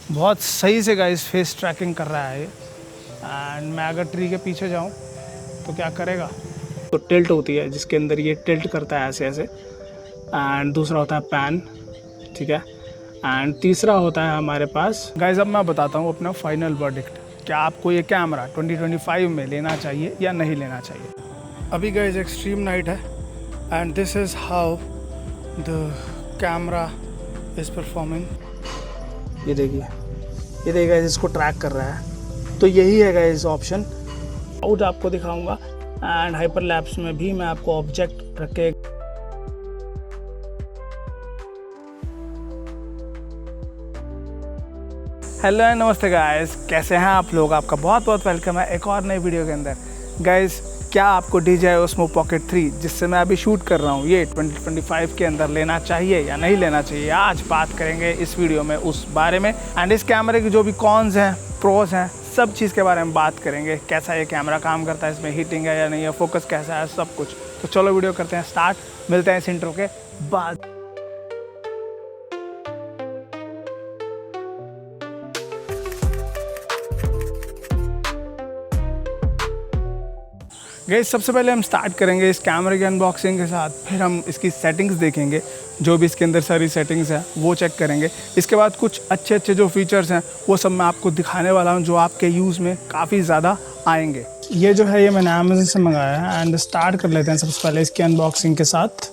बहुत सही से गाइस फेस ट्रैकिंग कर रहा है ये। एंड मैं अगर ट्री के पीछे जाऊँ तो क्या करेगा, तो टिल्ट होती है जिसके अंदर ये टिल्ट करता है ऐसे ऐसे। एंड दूसरा होता है पैन, ठीक है। एंड तीसरा होता है हमारे पास गाइस, अब मैं बताता हूँ अपना फाइनल वर्डिक्ट, क्या आपको ये कैमरा 2025 में लेना चाहिए या नहीं लेना चाहिए। अभी गाइस एक्सट्रीम नाइट है and this is how the camera is performing. ये देखिए गाइस इसको ट्रैक कर रहा है। तो यही है गाइस ऑप्शन। आउट आपको दिखाऊंगा एंड हाइपर लैप्स में भी मैं आपको ऑब्जेक्ट रख के। हेलो एंड नमस्ते गाइस, कैसे हैं आप लोग। आपका बहुत बहुत वेलकम है एक और नई वीडियो के अंदर। गाइस क्या आपको DJI Osmo Pocket 3 जिससे मैं अभी शूट कर रहा हूँ ये 2025 के अंदर लेना चाहिए या नहीं लेना चाहिए, आज बात करेंगे इस वीडियो में उस बारे में। एंड इस कैमरे की जो भी कॉन्स हैं, प्रोज हैं, सब चीज़ के बारे में बात करेंगे। कैसा ये कैमरा काम करता है, इसमें हीटिंग है या नहीं है, फोकस कैसा है, सब कुछ। तो चलो वीडियो करते हैं स्टार्ट, मिलते हैं इस इंट्रो के बाद। गाइस सबसे पहले हम स्टार्ट करेंगे इस कैमरे की अनबॉक्सिंग के साथ, फिर हम इसकी सेटिंग्स देखेंगे, जो भी इसके अंदर सारी सेटिंग्स हैं वो चेक करेंगे। इसके बाद कुछ अच्छे अच्छे जो फीचर्स हैं वो सब मैं आपको दिखाने वाला हूं, जो आपके यूज़ में काफ़ी ज़्यादा आएंगे। ये जो है ये मैंने अमेज़न से मंगाया है एंड स्टार्ट कर लेते हैं सबसे पहले इसकी अनबॉक्सिंग के साथ।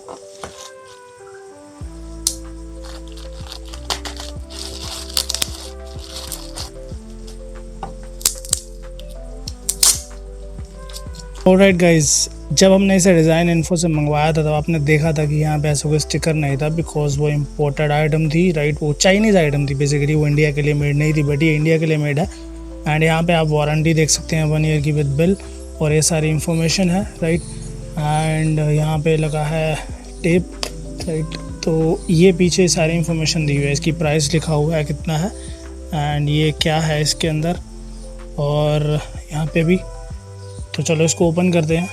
ऑलराइट गाइज, जब हमने इसे डिज़ाइन इन्फो से मंगवाया था तब आपने देखा था कि यहाँ पे ऐसा कोई स्टिकर नहीं था, बिकॉज वो इम्पोर्टेड आइटम थी, राइट। वो चाइनीज़ आइटम थी बेसिकली, वो इंडिया के लिए मेड नहीं थी, बट ये इंडिया के लिए मेड है। एंड यहाँ पे आप वारंटी देख सकते हैं 1 ईयर की विद बिल, और ये सारी इंफॉर्मेशन है, राइट। एंड यहाँ पे लगा है टेप, राइट। तो ये पीछे सारी इंफॉर्मेशन दी हुई है, इसकी प्राइस लिखा हुआ है कितना है, एंड ये क्या है इसके अंदर, और यहाँ पे भी। तो चलो इसको ओपन करते हैं।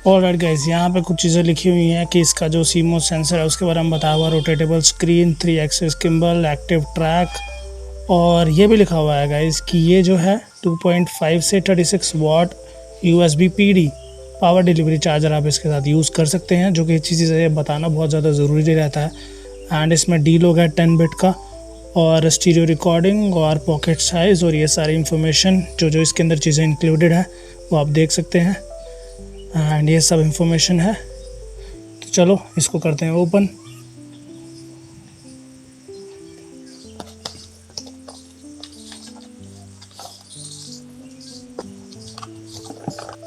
ऑलराइट गाइस, यहाँ पे कुछ चीज़ें लिखी हुई हैं कि इसका जो सीमोस सेंसर है उसके बारे में बताया हुआ, rotatable screen, 3 axis gimbal, active track, और ये भी लिखा हुआ है गाइस कि ये जो है 2.5 से 36 वाट USB PD power delivery charger आप इसके साथ यूज़ कर सकते हैं, जो कि अच्छी चीज़ है, बताना बहुत ज़्यादा ज़रूरी रहता है। एंड इसमें D-Log है 10 बिट का, और स्टीरियो रिकॉर्डिंग और पॉकेट साइज़, और ये सारी इंफॉर्मेशन जो इसके अंदर चीज़ें इंक्लूडेड है वो आप देख सकते हैं। एंड ये सब इंफॉर्मेशन है। तो चलो इसको करते हैं ओपन।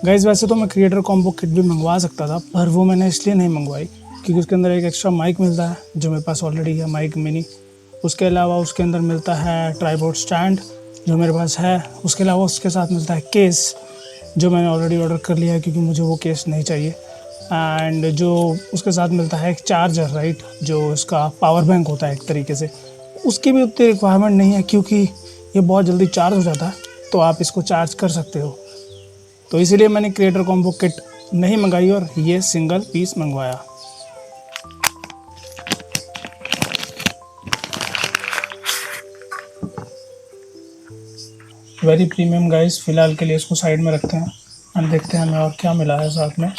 गाइस वैसे तो मैं क्रिएटर कॉम्बो किट भी मंगवा सकता था, पर वो मैंने इसलिए नहीं मंगवाई क्योंकि उसके अंदर एक एक्स्ट्रा माइक मिलता है जो मेरे पास ऑलरेडी है, माइक मिनी। उसके अलावा उसके अंदर मिलता है ट्राइपॉड स्टैंड जो मेरे पास है। उसके अलावा उसके साथ मिलता है केस, जो मैंने ऑलरेडी ऑर्डर कर लिया है क्योंकि मुझे वो केस नहीं चाहिए। एंड जो उसके साथ मिलता है एक चार्जर, राइट, जो इसका पावर बैंक होता है एक तरीके से। उसकी भी उतनी रिक्वायरमेंट नहीं है क्योंकि ये बहुत जल्दी चार्ज हो जाता है, तो आप इसको चार्ज कर सकते हो। तो इसीलिए मैंने क्रिएटर कॉम्बो किट नहीं मंगाई और ये सिंगल पीस मंगवाया। Very premium guys. फिलहाल के लिए इसको साइड में रखते हैं और देखते हैं हमें और क्या मिला है साथ में।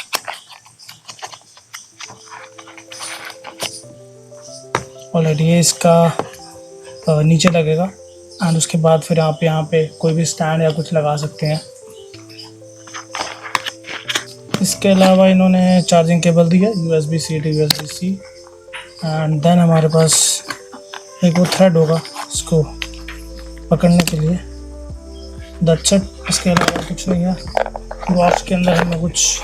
ऑलरेडी ये इसका नीचे लगेगा एंड उसके बाद फिर आप यहाँ पे कोई भी स्टैंड या कुछ लगा सकते हैं। इसके अलावा इन्होंने चार्जिंग केबल दी है, USB-C to USB-C, and then हमारे पास एक वो थ्रेड होगा इसको पकड़ने के लिए। That's it. इसके अलावा कुछ नहीं है। बॉक्स के अंदर हमें कुछ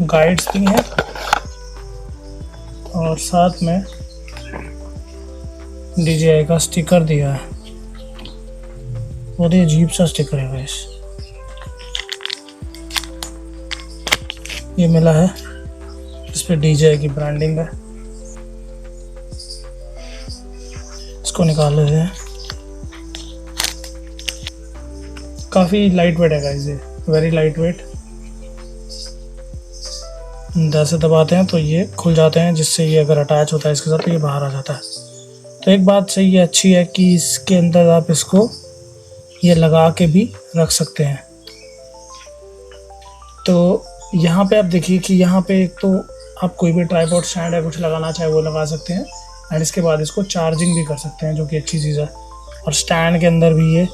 गाइड्स दी हैं और साथ में DJI का स्टिकर दिया है। बहुत ही अजीब सा स्टिकर है गाइस, ये मिला है, इस पे DJI की ब्रांडिंग है। इसको निकाल लेते हैं। काफ़ी लाइट वेट है गाइस, ये वेरी लाइट वेट। जैसे दबाते हैं तो ये खुल जाते हैं, जिससे ये अगर अटैच होता है इसके साथ तो ये बाहर आ जाता है। तो एक बात सही है, अच्छी है कि इसके अंदर आप इसको ये लगा के भी रख सकते हैं। तो यहाँ पे आप देखिए कि यहाँ पे एक तो आप कोई भी ट्राइपॉड स्टैंड है कुछ लगाना चाहे वो लगा सकते हैं, एंड इसके बाद इसको चार्जिंग भी कर सकते हैं, जो कि अच्छी चीज़ है। और स्टैंड के अंदर भी ये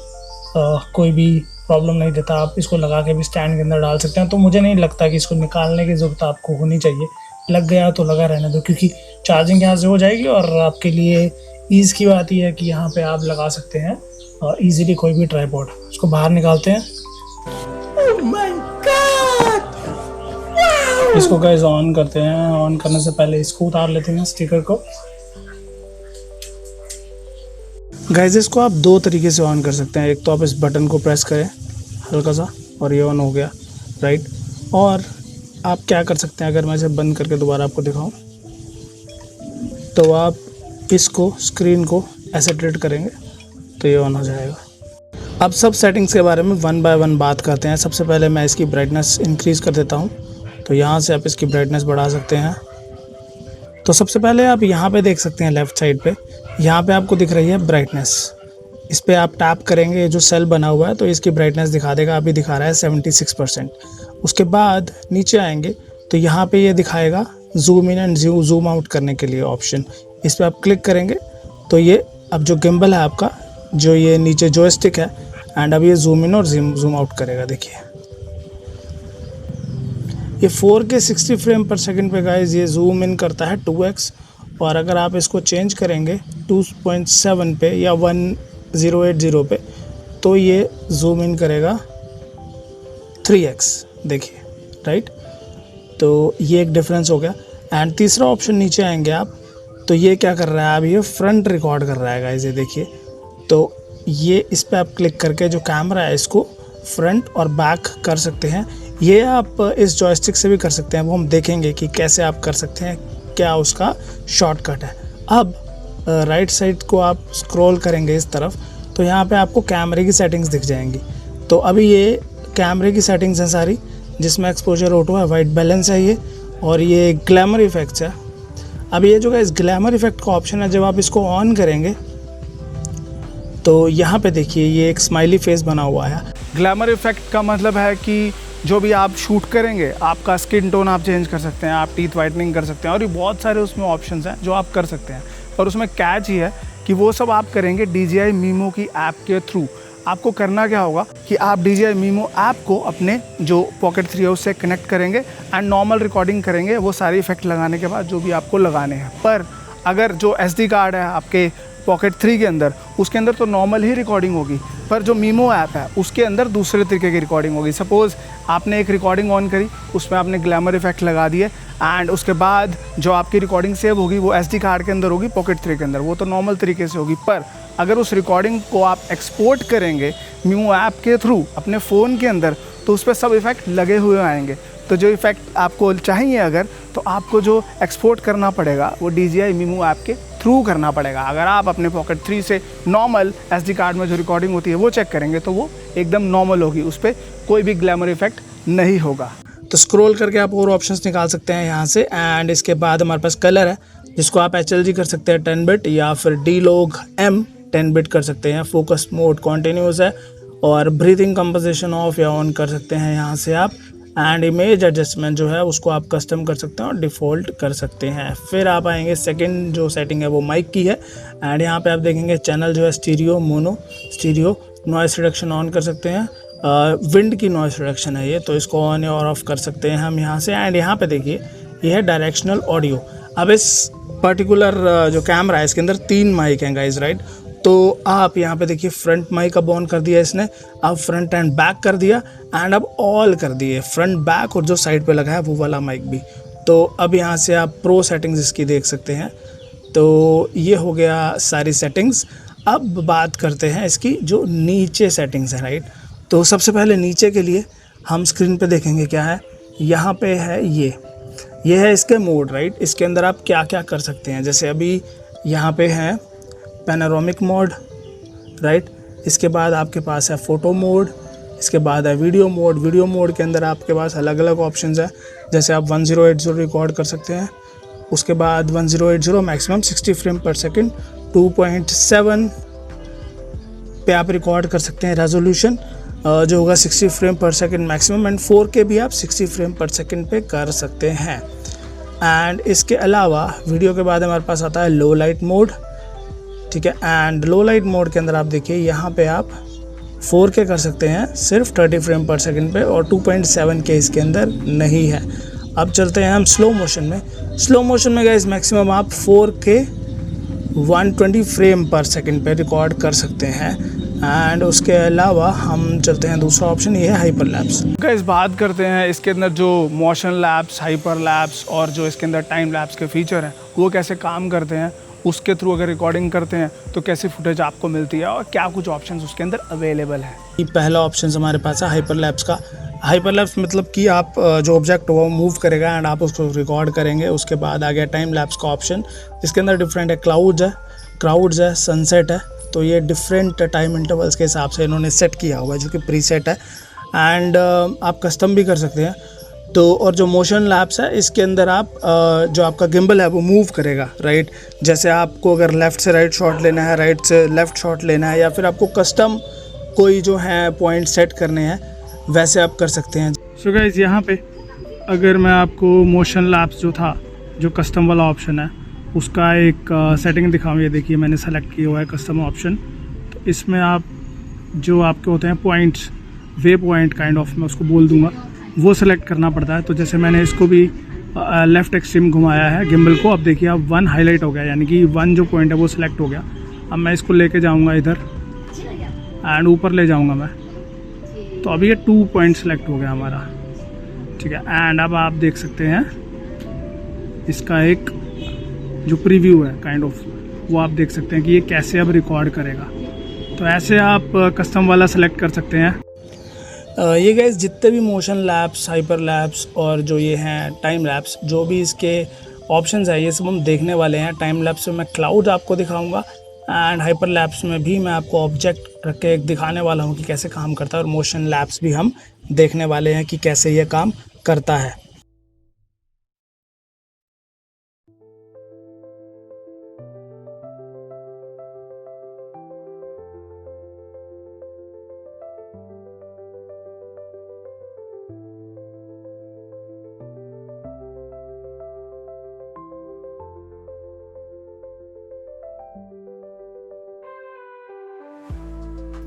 कोई भी प्रॉब्लम नहीं देता, आप इसको लगा के भी स्टैंड के अंदर डाल सकते हैं। तो मुझे नहीं लगता कि इसको निकालने की ज़रूरत आपको होनी चाहिए, लग गया तो लगा रहने दो, क्योंकि चार्जिंग यहाँ से हो जाएगी। और आपके लिए ईज़ की बात यह है कि यहाँ पे आप लगा सकते हैं ईज़िली कोई भी ट्राइपॉड। इसको बाहर निकालते हैं। oh my God! wow! इसको गाइस ऑन करते हैं। ऑन करने से पहले इसको उतार लेते हैं स्टिकर को। गाइस इसको आप दो तरीके से ऑन कर सकते हैं। एक तो आप इस बटन को प्रेस करें हल्का सा और ये ऑन हो गया, राइट। और आप क्या कर सकते हैं, अगर मैं इसे बंद करके दोबारा आपको दिखाऊं तो आप इसको स्क्रीन को ऐसे ट्रीट करेंगे तो ये ऑन हो जाएगा। अब सब सेटिंग्स के बारे में वन बाय वन बात करते हैं। सबसे पहले मैं इसकी ब्राइटनेस इंक्रीज़ कर देता हूँ, तो यहाँ से आप इसकी ब्राइटनेस बढ़ा सकते हैं। तो सबसे पहले आप यहाँ पे देख सकते हैं लेफ़्ट साइड पे, यहाँ पे आपको दिख रही है ब्राइटनेस। इस पर आप टैप करेंगे, जो सेल बना हुआ है तो इसकी ब्राइटनेस दिखा देगा। अभी दिखा रहा है 76%। उसके बाद नीचे आएंगे तो यहाँ पे ये दिखाएगा zoom in and zoom out करने के लिए ऑप्शन। इस पर आप क्लिक करेंगे तो ये अब जो गिम्बल है आपका, जो ये नीचे जॉयस्टिक है, एंड अब ये जूम इन और जूम आउट करेगा। देखिए ये 4K 60 फ्रेम पर सेकंड पे गाइस ये जूम इन करता है 2x, और अगर आप इसको चेंज करेंगे 2.7 पे या 1080 पे तो ये जूम इन करेगा 3x। देखिए, राइट। तो ये एक डिफरेंस हो गया। एंड तीसरा ऑप्शन नीचे आएंगे आप तो ये क्या कर रहा है, अब ये फ्रंट रिकॉर्ड कर रहा है गाइस, ये देखिए। तो ये इस पर आप क्लिक करके जो कैमरा है इसको फ्रंट और बैक कर सकते हैं। ये आप इस जॉयस्टिक से भी कर सकते हैं, वो हम देखेंगे कि कैसे आप कर सकते हैं, क्या उसका शॉर्टकट है। अब राइट साइड को आप स्क्रॉल करेंगे इस तरफ तो यहाँ पे आपको कैमरे की सेटिंग्स दिख जाएंगी। तो अभी ये कैमरे की सेटिंग्स हैं सारी, जिसमें एक्सपोजर ऑटो है, वाइट बैलेंस है ये, और ये ग्लैमर इफेक्ट्स है। अब ये जो है इस ग्लैमर इफेक्ट का ऑप्शन है, जब आप इसको ऑन करेंगे तो यहाँ पे देखिए ये एक स्माइली फेस बना हुआ है। ग्लैमर इफेक्ट का मतलब है कि जो भी आप शूट करेंगे, आपका स्किन टोन आप चेंज कर सकते हैं, आप टीथ वाइटनिंग कर सकते हैं, और ये बहुत सारे उसमें ऑप्शंस हैं जो आप कर सकते हैं। और उसमें कैच ही है कि वो सब आप करेंगे DJI Mimo की ऐप के थ्रू। आपको करना क्या होगा कि आप DJI Mimo ऐप को अपने जो Pocket 3 है उससे कनेक्ट करेंगे एंड नॉर्मल रिकॉर्डिंग करेंगे, वो सारे इफेक्ट लगाने के बाद जो भी आपको लगाने हैं। पर अगर जो SD कार्ड है आपके Pocket 3 के अंदर, उसके अंदर तो नॉर्मल ही रिकॉर्डिंग होगी, पर जो Mimo ऐप है उसके अंदर दूसरे तरीके की रिकॉर्डिंग होगी। सपोज़ आपने एक रिकॉर्डिंग ऑन करी, उसमें आपने ग्लैमर इफेक्ट लगा दिए, एंड उसके बाद जो आपकी रिकॉर्डिंग सेव होगी वो SD कार्ड के अंदर होगी, Pocket 3 के अंदर, वो तो नॉर्मल तरीके से होगी। पर अगर उस रिकॉर्डिंग को आप एक्सपोर्ट करेंगे Mimo ऐप के थ्रू अपने फ़ोन के अंदर, तो उस पर सब इफ़ेक्ट लगे हुए आएंगे। तो जो इफ़ेक्ट आपको चाहिए अगर, तो आपको जो एक्सपोर्ट करना पड़ेगा वो DJI Mimo ऐप के थ्रू करना पड़ेगा। अगर आप अपने Pocket 3 से नॉर्मल SD कार्ड में जो रिकॉर्डिंग होती है वो चेक करेंगे तो वो एकदम नॉर्मल होगी, उस पर कोई भी ग्लैमर इफेक्ट नहीं होगा। तो स्क्रॉल करके आप और ऑप्शंस निकाल सकते हैं यहाँ से। एंड इसके बाद हमारे पास कलर है, जिसको आप HLG कर सकते हैं 10 बिट, या फिर D-Log M 10 बिट कर सकते हैं। फोकस मोड कॉन्टिन्यूस है, और ब्रीथिंग कंपोजिशन ऑफ या ऑन कर सकते हैं यहाँ से आप। एंड इमेज एडजस्टमेंट जो है उसको आप कस्टम कर सकते हैं और डिफ़ॉल्ट कर सकते हैं। फिर आप आएंगे, सेकंड जो सेटिंग है वो माइक की है। एंड यहाँ पे आप देखेंगे चैनल जो है stereo, mono, stereo, noise reduction on कर सकते हैं। विंड की नॉइस रिडक्शन है ये, तो इसको ऑन और ऑफ कर सकते हैं हम यहाँ से। एंड यहाँ पे देखिए ये है डायरेक्शनल ऑडियो। अब इस पर्टिकुलर जो कैमरा है इसके अंदर 3 माइक हैं गाइज, राइट। तो आप यहाँ पे देखिए फ्रंट माइक अब ऑन कर दिया इसने, अब फ्रंट एंड बैक कर दिया, एंड अब ऑल कर दिए, फ्रंट बैक और जो साइड पे लगा है वो वाला माइक भी। तो अब यहाँ से आप प्रो सेटिंग्स इसकी देख सकते हैं। तो ये हो गया सारी सेटिंग्स। अब बात करते हैं इसकी जो नीचे सेटिंग्स हैं, राइट। तो सबसे पहले नीचे के लिए हम स्क्रीन पे देखेंगे क्या है, यहाँ पे है ये है इसके मोड, राइट। इसके अंदर आप क्या क्या कर सकते हैं, जैसे अभी यहाँ पे है पैनोरामिक मोड, राइट। इसके बाद आपके पास है फ़ोटो मोड, इसके बाद है वीडियो मोड। वीडियो मोड के अंदर आपके पास अलग अलग ऑप्शंस है, जैसे आप 1080 रिकॉर्ड कर सकते हैं। उसके बाद 1080 मैक्सिमम 60 फ्रेम पर सेकंड, 2.7 पे आप रिकॉर्ड कर सकते हैं रेजोल्यूशन, जो होगा 60 फ्रेम पर सेकंड मैक्सिमम, एंड 4K भी आप 60 फ्रेम पर सेकंड पे कर सकते हैं। एंड इसके अलावा वीडियो के बाद हमारे पास आता है लो लाइट मोड, ठीक है। एंड लो लाइट मोड के अंदर आप देखिए यहाँ पे आप 4K कर सकते हैं सिर्फ 30 फ्रेम पर सेकंड पे, और 2.7K इसके अंदर नहीं है। अब चलते हैं हम स्लो मोशन में। स्लो मोशन में गाइस मैक्सिमम आप 4K 120 फ्रेम पर सेकंड पे रिकॉर्ड कर सकते हैं। एंड उसके अलावा हम चलते हैं दूसरा ऑप्शन, ये है हाइपर लैप्स। गाइस बात करते हैं इसके अंदर जो मोशन लैप्स, हाइपर लैप्स और जो इसके अंदर टाइम लैप्स के फीचर हैं वो कैसे काम करते हैं, उसके थ्रू अगर रिकॉर्डिंग करते हैं तो कैसी फुटेज आपको मिलती है और क्या कुछ ऑप्शंस उसके अंदर अवेलेबल है। पहला ऑप्शन हमारे पास है हाइपर लैप्स का। हाइपर लैप्स मतलब कि आप जो ऑब्जेक्ट होगा वो मूव करेगा एंड आप उसको रिकॉर्ड करेंगे। उसके बाद आ गया टाइम लैप्स का ऑप्शन, इसके अंदर डिफरेंट है, क्लाउड्स है, सनसेट है। तो ये डिफरेंट टाइम इंटरवल्स के हिसाब से इन्होंने सेट किया हुआ है, जो कि प्रीसेट है। एंड आप कस्टम भी कर सकते हैं। तो और जो मोशन लैप्स है इसके अंदर आप जो आपका गिम्बल है वो मूव करेगा, राइट। जैसे आपको अगर लेफ़्ट से राइट शॉट लेना है, राइट से लेफ़्ट शॉट लेना है, या फिर आपको कस्टम कोई जो है पॉइंट सेट करने हैं, वैसे आप कर सकते हैं। सो गाइस यहाँ पे अगर मैं आपको मोशन लैप्स जो था, जो कस्टम वाला ऑप्शन है, उसका एक सेटिंग दिखाऊँ। ये देखिए मैंने सेलेक्ट किया हुआ है कस्टम ऑप्शन। तो इसमें आप जो आपके होते हैं points, way point kind of मैं उसको बोल दूँगा, वो सेलेक्ट करना पड़ता है। तो जैसे मैंने इसको भी लेफ़्ट एक्सट्रीम घुमाया है गिम्बल को, अब देखिए अब 1 हाईलाइट हो गया, यानी कि 1 जो पॉइंट है वो सिलेक्ट हो गया। अब मैं इसको लेके जाऊंगा इधर एंड ऊपर ले जाऊंगा मैं, तो अभी ये 2 पॉइंट सेलेक्ट हो गया हमारा, ठीक है। एंड अब आप देख सकते हैं इसका एक जो प्रीव्यू है काइंड ऑफ, वो आप देख सकते हैं कि ये कैसे अब रिकॉर्ड करेगा। तो ऐसे आप कस्टम वाला सेलेक्ट कर सकते हैं। ये गाइस जितने भी मोशन लैप्स, हाइपर लैप्स और जो ये हैं टाइम लैप्स, जो भी इसके ऑप्शंस हैं ये सब हम देखने वाले हैं। टाइम लैप्स में मैं क्लाउड आपको दिखाऊंगा एंड हाइपर लैप्स में भी मैं आपको ऑब्जेक्ट रख के दिखाने वाला हूँ कि कैसे काम करता है, और मोशन लैप्स भी हम देखने वाले हैं कि कैसे ये काम करता है।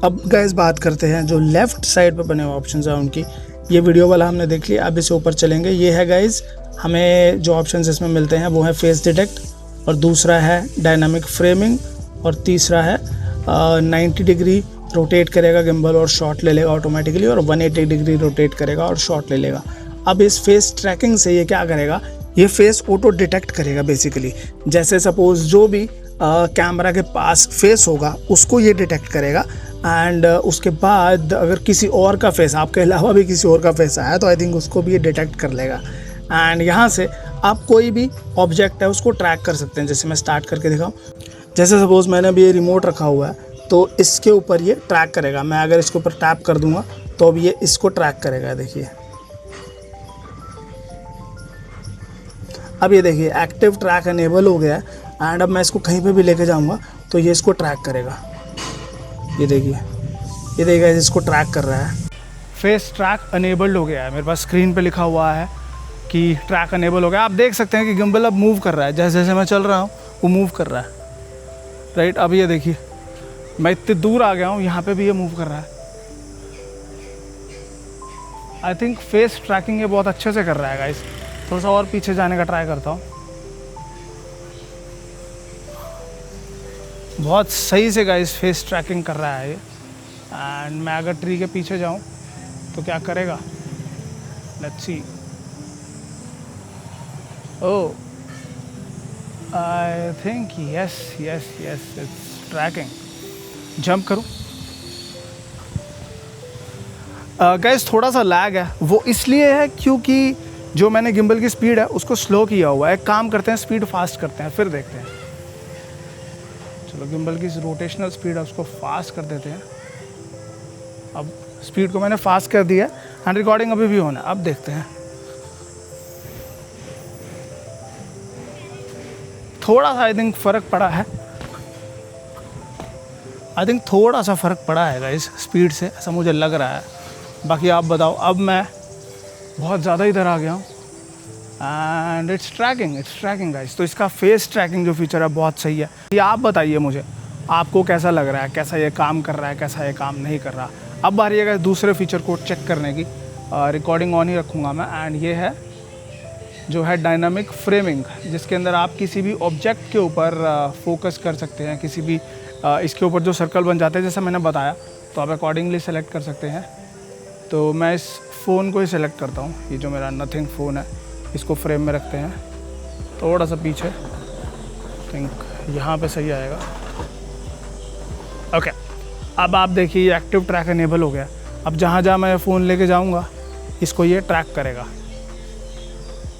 अब गाइस बात करते हैं जो लेफ़्ट साइड पे बने हुए ऑप्शंस हैं उनकी। ये वीडियो वाला हमने देख लिया, अब इसे ऊपर चलेंगे। ये है गाइस हमें जो ऑप्शंस इसमें मिलते हैं वो है फेस डिटेक्ट, और दूसरा है डायनामिक फ्रेमिंग, और तीसरा है 90 डिग्री रोटेट करेगा गिम्बल और शॉट ले लेगा ऑटोमेटिकली, और 180 डिग्री रोटेट करेगा और शॉट ले लेगा। अब इस फेस ट्रैकिंग से ये क्या करेगा, ये फेस ऑटो डिटेक्ट करेगा बेसिकली। जैसे सपोज जो भी कैमरा के पास फेस होगा उसको ये डिटेक्ट करेगा, एंड उसके बाद अगर किसी और का फेस, आपके अलावा भी किसी और का फेस आया तो आई थिंक उसको भी ये डिटेक्ट कर लेगा। एंड यहाँ से आप कोई भी ऑब्जेक्ट है उसको ट्रैक कर सकते हैं। जैसे मैं स्टार्ट करके दिखाऊँ, जैसे सपोज़ मैंने अभी ये रिमोट रखा हुआ है तो इसके ऊपर ये ट्रैक करेगा। मैं अगर इसके ऊपर टैप कर दूँगा तो अब ये इसको ट्रैक करेगा। देखिए अब ये देखिए एक्टिव ट्रैक एनेबल हो गया है, एंड अब मैं इसको कहीं पे भी लेके जाऊंगा तो ये इसको ट्रैक करेगा। ये देखिए इसको ट्रैक कर रहा है। फेस ट्रैक अनेबल्ड हो गया है, मेरे पास स्क्रीन पे लिखा हुआ है कि ट्रैक अनेबल हो गया। आप देख सकते हैं कि गिम्बल अब मूव कर रहा है, जैसे जैसे मैं चल रहा हूँ वो मूव कर रहा है, राइट। अब ये देखिए मैं इतने दूर आ गया हूँ, यहाँ पे भी ये मूव कर रहा है। आई थिंक फेस ट्रैकिंग ये बहुत अच्छे से कर रहा है गाइस। थोड़ा सा और पीछे जाने का ट्राई करता हूँ। बहुत सही से गाइस फेस ट्रैकिंग कर रहा है ये। एंड मैं अगर ट्री के पीछे जाऊँ तो क्या करेगा, let's see. Oh I think yes it's tracking. Jump करूँ। गाइस थोड़ा सा लैग है, वो इसलिए है क्योंकि जो मैंने गिम्बल की स्पीड है उसको स्लो किया हुआ है। एक काम करते हैं, स्पीड फास्ट करते हैं फिर देखते हैं। चलो गिम्बल की रोटेशनल स्पीड है उसको फास्ट कर देते हैं। अब स्पीड को मैंने फास्ट कर दिया एंड रिकॉर्डिंग अभी भी होना है। अब देखते हैं, थोड़ा सा आई थिंक फ़र्क पड़ा है। आई थिंक थोड़ा सा फ़र्क पड़ा है गाइस स्पीड से, ऐसा मुझे लग रहा है। बाकी आप बताओ। अब मैं बहुत ज़्यादा इधर आ गया हूँ एंड इट्स ट्रैकिंग गाइस। तो इसका फेस ट्रैकिंग जो फीचर है बहुत सही है। ये आप बताइए मुझे, आपको कैसा लग रहा है, कैसा ये काम कर रहा है, कैसा ये काम नहीं कर रहा। अब बारी है दूसरे फीचर को चेक करने की। रिकॉर्डिंग ऑन ही रखूँगा मैं एंड ये है जो है डायनामिक फ्रेमिंग, जिसके अंदर आप किसी भी ऑब्जेक्ट के ऊपर फोकस कर सकते हैं। किसी भी इसके ऊपर जो सर्कल बन जाते हैं जैसा मैंने बताया, तो आप अकॉर्डिंगली सेलेक्ट कर सकते हैं। तो मैं इस फ़ोन को ही सेलेक्ट करता हूँ, ये जो मेरा नथिंग फ़ोन है, इसको फ्रेम में रखते हैं थोड़ा सा पीछे। थिंक यहाँ पे सही आएगा। ओके, अब आप देखिए एक्टिव ट्रैक इनेबल हो गया। अब जहाँ जहाँ मैं फ़ोन लेके जाऊँगा इसको ये ट्रैक करेगा।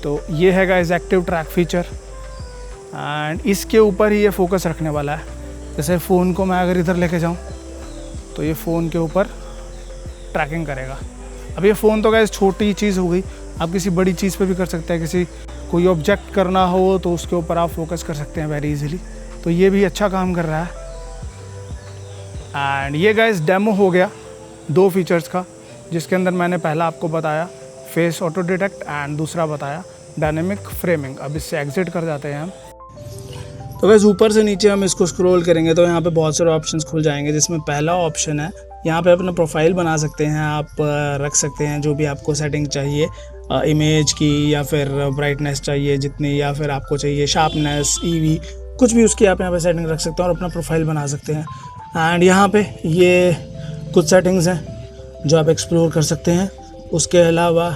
तो ये है guys active track feature and इसके ऊपर ही ये फोकस रखने वाला है। जैसे फ़ोन को मैं अगर इधर लेके जाऊँ तो ये फ़ोन के ऊपर ट्रैकिंग करेगा। अब ये फ़ोन तो गाइस छोटी चीज़ हो गई, आप किसी बड़ी चीज़ पे भी कर सकते हैं। किसी कोई ऑब्जेक्ट करना हो तो उसके ऊपर आप फोकस कर सकते हैं वेरी इजीली। तो ये भी अच्छा काम कर रहा है। एंड ये गाइस डेमो हो गया 2 फीचर्स का, जिसके अंदर मैंने पहला आपको बताया फेस ऑटो डिटेक्ट एंड दूसरा बताया डायनेमिक फ्रेमिंग। अब इससे एग्जिट कर जाते हैं हम। तो गाइस ऊपर से नीचे हम इसको स्क्रॉल करेंगे तो यहाँ पे बहुत सारे ऑप्शंस खुल जाएंगे, जिसमें पहला ऑप्शन है यहाँ पे अपना प्रोफाइल बना सकते हैं आप, रख सकते हैं जो भी आपको सेटिंग चाहिए इमेज की, या फिर ब्राइटनेस चाहिए जितनी, या फिर आपको चाहिए शार्पनेस, ईवी, कुछ भी उसकी आप यहाँ पे सेटिंग रख सकते हैं और अपना प्रोफाइल बना सकते हैं। एंड यहाँ पे ये कुछ सेटिंग्स हैं जो आप एक्सप्लोर कर सकते हैं। उसके अलावा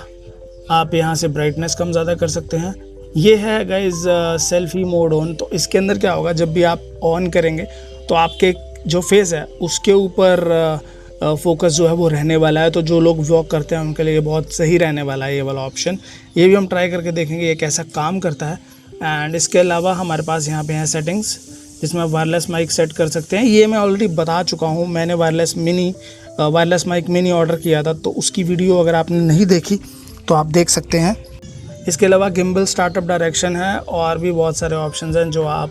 आप यहाँ से ब्राइटनेस कम ज़्यादा कर सकते हैं। ये है गाइज सेल्फी मोड ऑन। तो इसके अंदर क्या होगा, जब भी आप ऑन करेंगे तो आपके जो फेस है उसके ऊपर फोकस जो है वो रहने वाला है। तो जो लोग व्लॉग करते हैं उनके लिए ये बहुत सही रहने वाला है ये वाला ऑप्शन। ये भी हम ट्राई करके देखेंगे ये कैसा काम करता है। एंड इसके अलावा हमारे पास यहाँ पे हैं सेटिंग्स, जिसमें आप वायरलेस माइक सेट कर सकते हैं। ये मैं ऑलरेडी बता चुका हूँ, मैंने वायरलेस माइक मिनी ऑर्डर किया था, तो उसकी वीडियो अगर आपने नहीं देखी तो आप देख सकते हैं। इसके अलावा गिम्बल स्टार्टअप डायरेक्शन है और भी बहुत सारे ऑप्शंस हैं जो आप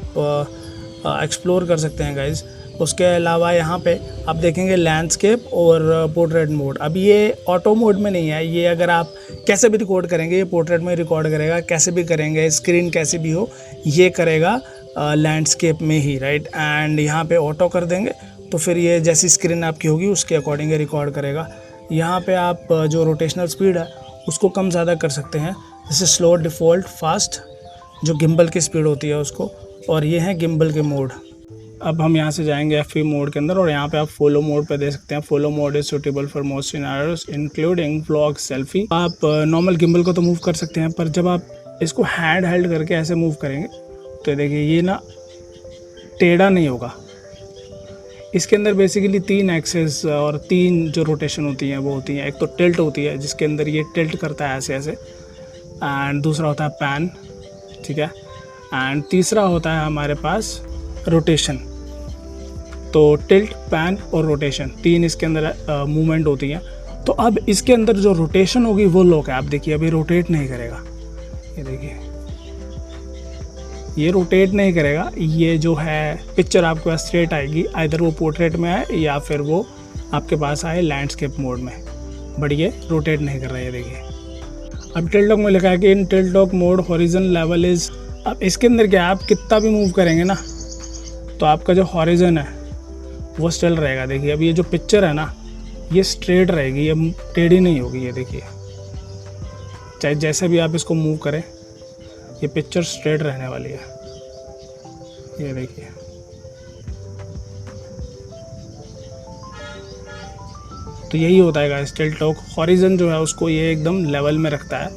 एक्सप्लोर कर सकते हैं गाइज। उसके अलावा यहाँ पे आप देखेंगे लैंडस्केप और पोर्ट्रेट मोड। अब ये ऑटो मोड में नहीं है, ये अगर आप कैसे भी रिकॉर्ड करेंगे ये पोर्ट्रेट में रिकॉर्ड करेगा, कैसे भी करेंगे, स्क्रीन कैसे भी हो ये करेगा लैंडस्केप में ही, राइट। एंड यहाँ पे ऑटो कर देंगे तो फिर ये जैसी स्क्रीन आपकी होगी उसके अकॉर्डिंग रिकॉर्ड करेगा। यहाँ पे आप जो रोटेशनल स्पीड है उसको कम ज़्यादा कर सकते हैं, जैसे स्लो, डिफ़ॉल्ट, फास्ट, जो गिम्बल की स्पीड होती है उसको। और ये है गिम्बल के मोड। अब हम यहाँ से जाएंगे FP मोड के अंदर और यहाँ पे आप फॉलो मोड पे दे सकते हैं। Follow mode is suitable for most scenarios including vlog, selfie. आप नॉर्मल गिम्बल को तो मूव कर सकते हैं, पर जब आप इसको हैंड हेल्ड करके ऐसे मूव करेंगे तो देखिए ये ना टेढ़ा नहीं होगा। इसके अंदर बेसिकली 3 एक्सेस और 3 जो रोटेशन होती हैं वो होती हैं। एक तो टिल्ट होती है जिसके अंदर ये टिल्ट करता है ऐसे ऐसे, एंड दूसरा होता है पैन, ठीक है, एंड तीसरा होता है हमारे पास रोटेशन। तो टिल्ट, पैन और रोटेशन 3 इसके अंदर मूवमेंट होती हैं। तो अब इसके अंदर जो रोटेशन होगी वो लॉक है। आप देखिए अभी रोटेट नहीं करेगा, ये देखिए ये रोटेट नहीं करेगा। ये जो है पिक्चर आपके पास स्ट्रेट आएगी, आइदर वो पोर्ट्रेट में आए या फिर वो आपके पास आए लैंडस्केप मोड में, बट ये रोटेट नहीं कर रहा है। ये देखिए अब टिल्ट लॉक में लिखा है कि in tilt lock mode horizon level is. अब इसके अंदर क्या है, आप कितना भी मूव करेंगे ना तो आपका जो हॉरिजन है वो स्टिल रहेगा। देखिए अब ये जो पिक्चर है ना ये स्ट्रेट रहेगी, ये टेढ़ी नहीं होगी। ये देखिए चाहे जैसे भी आप इसको मूव करें ये पिक्चर स्ट्रेट रहने वाली है। ये देखिए तो यही होता है गाइस टिल्ट लॉक। हॉरिजन जो है उसको ये एकदम लेवल में रखता है।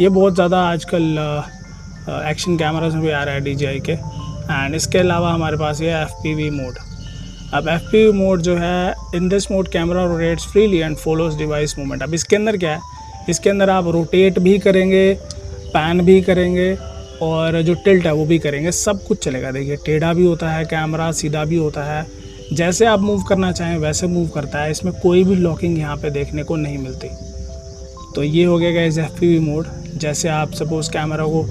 ये बहुत ज़्यादा आजकल एक्शन कैमरास में भी आ रहा है DJI के। एंड इसके अलावा हमारे पास ये FPV मोड। अब FPV मोड जो है, in this mode camera rotates freely and follows device movement. अब इसके अंदर क्या है, इसके अंदर आप रोटेट भी करेंगे, पैन भी करेंगे और जो टिल्ट है वो भी करेंगे, सब कुछ चलेगा। देखिए टेढ़ा भी होता है कैमरा, सीधा भी होता है, जैसे आप मूव करना चाहें वैसे मूव करता है। इसमें कोई भी लॉकिंग यहाँ पे देखने को नहीं मिलती। तो ये हो गया गाइस FPV मोड। जैसे आप सपोज़ कैमरा को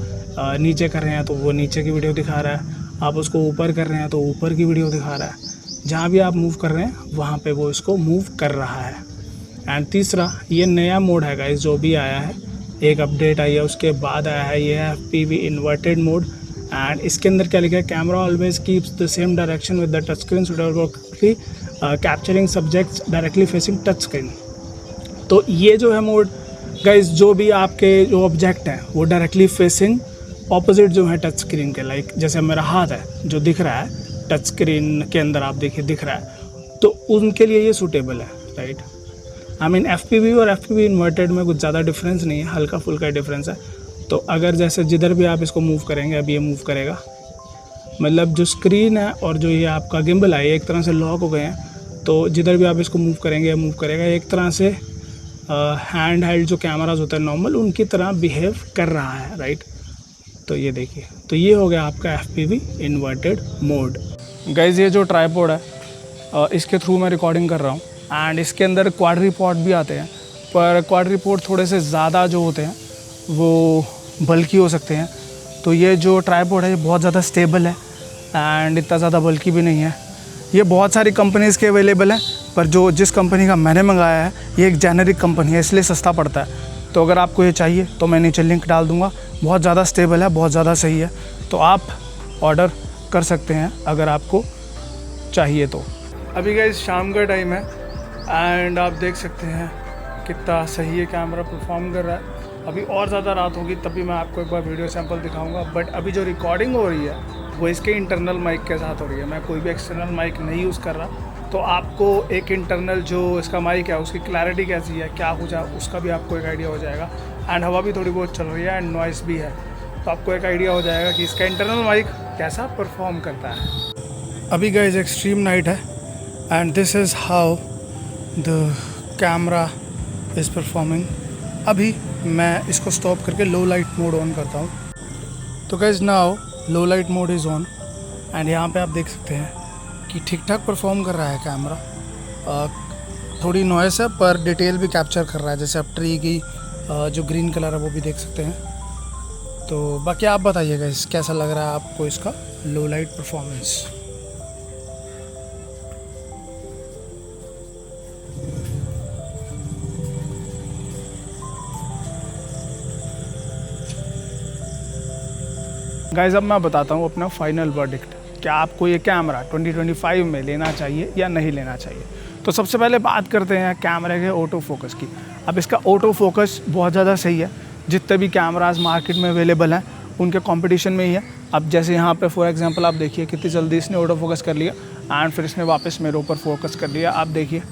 नीचे कर रहे हैं तो वो नीचे की वीडियो दिखा रहा है, आप उसको ऊपर कर रहे हैं तो ऊपर की वीडियो दिखा रहा है। जहाँ भी आप मूव कर रहे हैं वहाँ पे वो इसको मूव कर रहा है। एंड तीसरा, ये नया मोड है गाइस जो भी आया है, एक अपडेट आई है उसके बाद आया है, ये है FPV इन्वर्टेड मोड। एंड इसके अंदर क्या लिखा है, camera always keeps the same direction with the touch screen suitably capturing subjects directly facing touch screen. तो ये जो है मोड गाइस, जो भी आपके जो ऑब्जेक्ट हैं वो डायरेक्टली फेसिंग ऑपोजिट जो है टच स्क्रीन के, लाइक जैसे मेरा हाथ है जो दिख रहा है टच स्क्रीन के अंदर, आप देखिए दिख रहा है, तो उनके लिए ये सूटेबल है, राइट। आई मीन FPV और FPV इन्वर्टेड में कुछ ज़्यादा डिफरेंस नहीं है, हल्का फुल्का डिफरेंस है। तो अगर जैसे जिधर भी आप इसको मूव करेंगे, अब ये मूव करेगा, मतलब जो स्क्रीन है और जो ये आपका गिम्बल है एक तरह से लॉक हो गए हैं। तो जिधर भी आप इसको मूव करेंगे या मूव करेगा, एक तरह से हैंड हेल्ड जो कैमराज होते हैं नॉर्मल, उनकी तरह बिहेव कर रहा है, राइट। तो ये देखिए, तो ये हो गया आपका FPV इन्वर्टेड मोड। गाइज ये जो ट्राइपॉड है इसके थ्रू मैं रिकॉर्डिंग कर रहा हूँ। एंड इसके अंदर क्वाड्रीपॉड भी आते हैं, पर क्वाड्रीपॉड थोड़े से ज़्यादा जो होते हैं वो बल्कि हो सकते हैं। तो ये जो ट्राइपॉड है ये बहुत ज़्यादा स्टेबल है एंड इतना ज़्यादा बल्कि भी नहीं है। ये बहुत सारी कंपनीज़ के अवेलेबल हैं, पर जो जिस कंपनी का मैंने मंगाया है ये एक जेनेरिक कंपनी है, इसलिए सस्ता पड़ता है। तो अगर आपको ये चाहिए तो मैं नीचे लिंक डाल दूँगा। बहुत ज़्यादा स्टेबल है, बहुत ज़्यादा सही है, तो आप ऑर्डर कर सकते हैं अगर आपको चाहिए तो। अभी गाइस शाम का टाइम है एंड आप देख सकते हैं कितना सही है कैमरा परफॉर्म कर रहा है। अभी और ज़्यादा रात होगी तभी मैं आपको एक बार वीडियो सैंपल दिखाऊंगा, बट अभी जो रिकॉर्डिंग हो रही है वो इसके इंटरनल माइक के साथ हो रही है। मैं कोई भी एक्सटर्नल माइक नहीं यूज़ कर रहा, तो आपको एक इंटरनल जो इसका माइक है उसकी क्लैरिटी कैसी है, क्या हो जाए, उसका भी आपको एक आइडिया हो जाएगा। एंड हवा भी थोड़ी बहुत चल रही है एंड नॉइस भी है, तो आपको एक आइडिया हो जाएगा कि इसका इंटरनल माइक कैसा परफॉर्म करता है। अभी गाइस एक्सट्रीम नाइट है and this is how the camera is performing. अभी मैं इसको स्टॉप करके लो लाइट मोड ऑन करता हूँ। तो guys now low light mode is on and यहाँ पे आप देख सकते हैं कि ठीक ठाक परफॉर्म कर रहा है कैमरा। थोड़ी नॉइस है पर डिटेल भी कैप्चर कर रहा है, जैसे आप ट्री की जो ग्रीन कलर है वो भी देख सकते हैं। तो बाकी आप बताइएगा इस कैसा लग रहा है आपको इसका लो लाइट परफॉर्मेंस। गाइस अब मैं बताता हूँ अपना फाइनल वर्डिक्ट, क्या आपको ये कैमरा 2025 में लेना चाहिए या नहीं लेना चाहिए। तो सबसे पहले बात करते हैं कैमरे के ऑटो फोकस की। अब इसका ऑटो फोकस बहुत ज़्यादा सही है, जितने भी कैमराज मार्केट में अवेलेबल हैं उनके कंपटीशन में ही है। अब जैसे यहाँ पे फॉर एग्जांपल आप देखिए कितनी जल्दी इसने ऑटो फोकस कर लिया एंड फिर इसने वापस मेरे ऊपर फोकस कर लिया। आप देखिए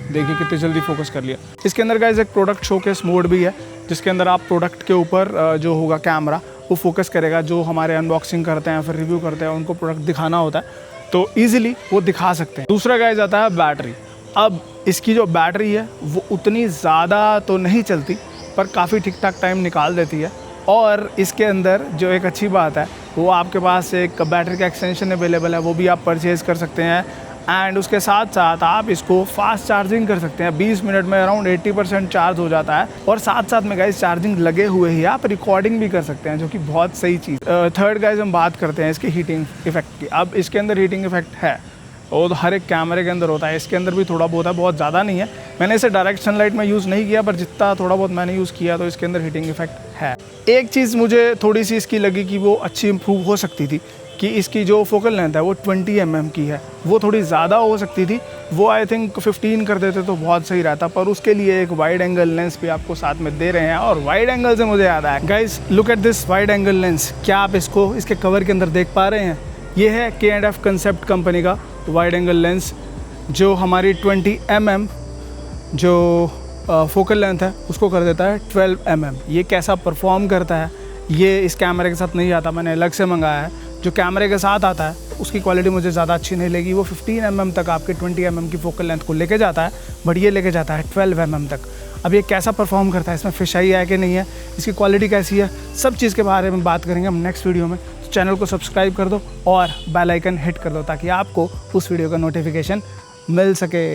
कितनी जल्दी फोकस कर लिया। इसके अंदर गाइस एक प्रोडक्ट शोकेस मोड भी है, जिसके अंदर आप प्रोडक्ट के ऊपर जो होगा कैमरा वो फोकस करेगा। जो हमारे अनबॉक्सिंग करते हैं फिर रिव्यू करते हैं उनको प्रोडक्ट दिखाना होता है तो ईजिली वो दिखा सकते हैं। दूसरा गाइस आता है बैटरी। अब इसकी जो बैटरी है वो उतनी ज़्यादा तो नहीं चलती पर काफ़ी ठीक ठाक टाइम निकाल देती है। और इसके अंदर जो एक अच्छी बात है वो आपके पास एक बैटरी का एक्सटेंशन अवेलेबल है, वो भी आप परचेज़ कर सकते हैं। एंड उसके साथ साथ आप इसको फास्ट चार्जिंग कर सकते हैं। 20 मिनट में अराउंड 80% चार्ज हो जाता है और साथ साथ में गाइस चार्जिंग लगे हुए ही आप रिकॉर्डिंग भी कर सकते हैं, जो कि बहुत सही चीज़। थर्ड गाइस हम बात करते हैं इसकी हीटिंग इफेक्ट की। अब इसके अंदर हीटिंग इफेक्ट है और हर एक कैमरे के अंदर होता है, इसके अंदर भी थोड़ा बहुत है, बहुत ज़्यादा नहीं है। मैंने इसे डायरेक्ट सनलाइट में यूज़ नहीं किया, पर जितना थोड़ा बहुत मैंने यूज़ किया तो इसके अंदर हीटिंग इफेक्ट है। एक चीज़ मुझे थोड़ी सी इसकी लगी कि वो अच्छी इम्प्रूव हो सकती थी कि इसकी जो फोकल लेंथ है वो 20 mm की है, वो थोड़ी ज़्यादा हो सकती थी। वो आई थिंक 15 कर देते तो बहुत सही रहता, पर उसके लिए एक वाइड एंगल लेंस भी आपको साथ में दे रहे हैं। और वाइड एंगल से मुझे याद आया guys, look at this wide angle lens. क्या आप इसको इसके कवर के अंदर देख पा रहे हैं? ये है K&F कंसेप्ट कंपनी का वाइड एंगल लेंस, जो हमारी 20 mm जो फोकल लेंथ है उसको कर देता है 12 mm। ये कैसा परफॉर्म करता है ये इस कैमरे के साथ नहीं आता, मैंने अलग से मंगाया है। जो कैमरे के साथ आता है उसकी क्वालिटी मुझे ज़्यादा अच्छी नहीं लगी। वो 15 mm तक आपके 20 mm की फोकल लेंथ को लेके जाता है, बट ये लेके जाता है 12 mm तक। अब ये कैसा परफॉर्म करता है, इसमें फिश आई है कि नहीं है, इसकी क्वालिटी कैसी है, सब चीज़ के बारे में बात करेंगे हम नेक्स्ट वीडियो में। तो चैनल को सब्सक्राइब कर दो और बेल आइकन हिट कर दो ताकि आपको उस वीडियो का नोटिफिकेशन मिल सके।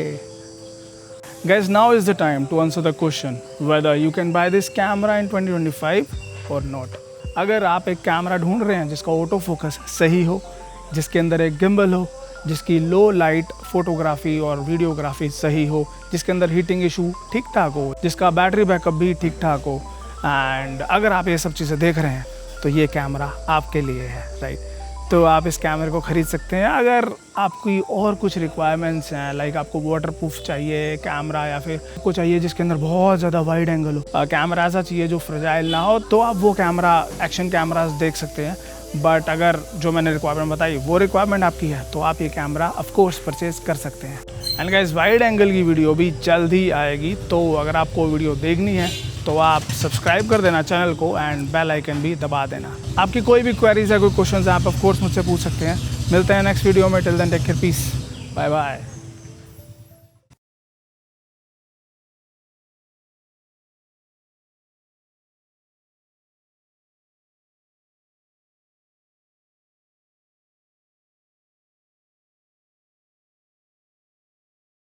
Guys, now is the time to answer the question whether you can buy this camera in 2025 or not. अगर आप एक कैमरा ढूंढ रहे हैं जिसका ऑटो फोकस सही हो, जिसके अंदर एक गिम्बल हो, जिसकी लो लाइट फोटोग्राफी और वीडियोग्राफी सही हो, जिसके अंदर हीटिंग इशू ठीक ठाक हो, जिसका बैटरी बैकअप भी ठीक ठाक हो, एंड अगर आप ये सब चीज़ें देख रहे हैं तो ये कैमरा आपके लिए है, राइट। तो आप इस कैमरे को ख़रीद सकते हैं। अगर आपकी और कुछ रिक्वायरमेंट्स हैं, लाइक आपको वाटरप्रूफ चाहिए कैमरा, या फिर आपको चाहिए जिसके अंदर बहुत ज़्यादा वाइड एंगल हो, कैमरा ऐसा चाहिए जो फ्रेजाइल ना हो, तो आप वो कैमरा एक्शन कैमरास देख सकते हैं। बट अगर जो मैंने रिक्वायरमेंट बताई वो रिक्वायरमेंट आपकी है तो आप ये कैमरा ऑफकोर्स परचेज कर सकते हैं। एंड गाइस, वाइड एंगल की वीडियो भी जल्द ही आएगी, तो अगर आपको वीडियो देखनी है तो आप सब्सक्राइब कर देना चैनल को एंड बेल आइकन भी दबा देना। आपकी कोई भी क्वेरीज है, कोई क्वेश्चन है, आप ऑफ कोर्स मुझसे पूछ सकते हैं। मिलते हैं नेक्स्ट वीडियो में। Till then take care, peace, bye bye.